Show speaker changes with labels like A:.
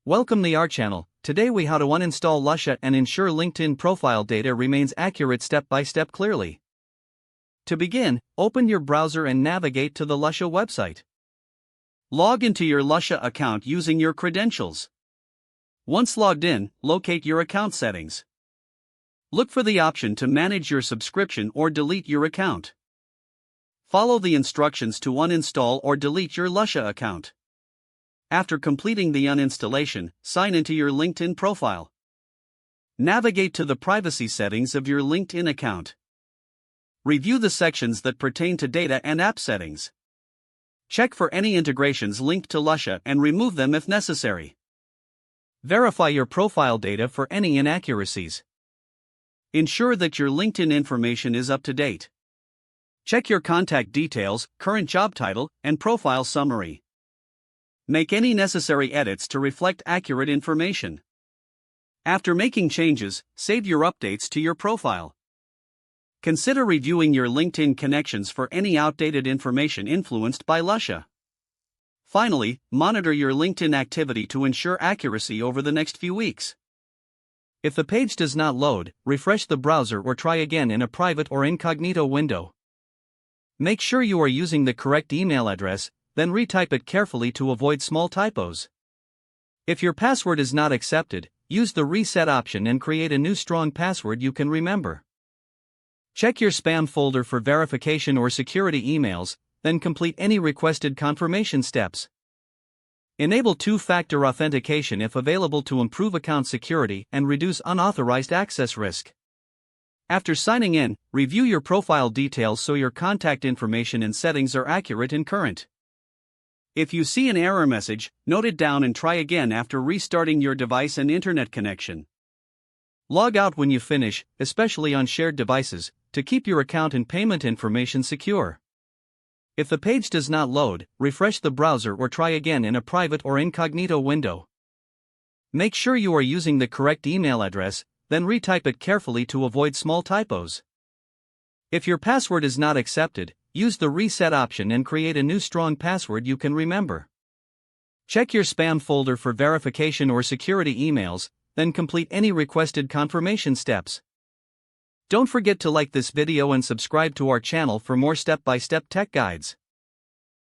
A: Welcome to our channel. Today we how to uninstall Lusha and ensure LinkedIn profile data remains accurate step by step clearly. To begin, open your browser and navigate to the Lusha website. Log into your Lusha account using your credentials. Once logged in, locate your account settings. Look for the option to manage your subscription or delete your account. Follow the instructions to uninstall or delete your Lusha account. After completing the uninstallation, sign into your LinkedIn profile. Navigate to the privacy settings of your LinkedIn account. Review the sections that pertain to data and app settings. Check for any integrations linked to Lusha and remove them if necessary. Verify your profile data for any inaccuracies. Ensure that your LinkedIn information is up to date. Check your contact details, current job title, and profile summary. Make any necessary edits to reflect accurate information. After making changes, save your updates to your profile. Consider reviewing your LinkedIn connections for any outdated information influenced by Lusha. Finally, monitor your LinkedIn activity to ensure accuracy over the next few weeks. If the page does not load, refresh the browser or try again in a private or incognito window. Make sure you are using the correct email address, then retype it carefully to avoid small typos. If your password is not accepted, use the reset option and create a new strong password you can remember. Check your spam folder for verification or security emails, then complete any requested confirmation steps. Enable two-factor authentication if available to improve account security and reduce unauthorized access risk. After signing in, review your profile details so your contact information and settings are accurate and current. If you see an error message, note it down and try again after restarting your device and internet connection. Log out when you finish, especially on shared devices, to keep your account and payment information secure. If the page does not load, refresh the browser or try again in a private or incognito window. Make sure you are using the correct email address, then retype it carefully to avoid small typos. If your password is not accepted, use the reset option and create a new strong password you can remember. Check your spam folder for verification or security emails, then complete any requested confirmation steps. Don't forget to like this video and subscribe to our channel for more step-by-step tech guides.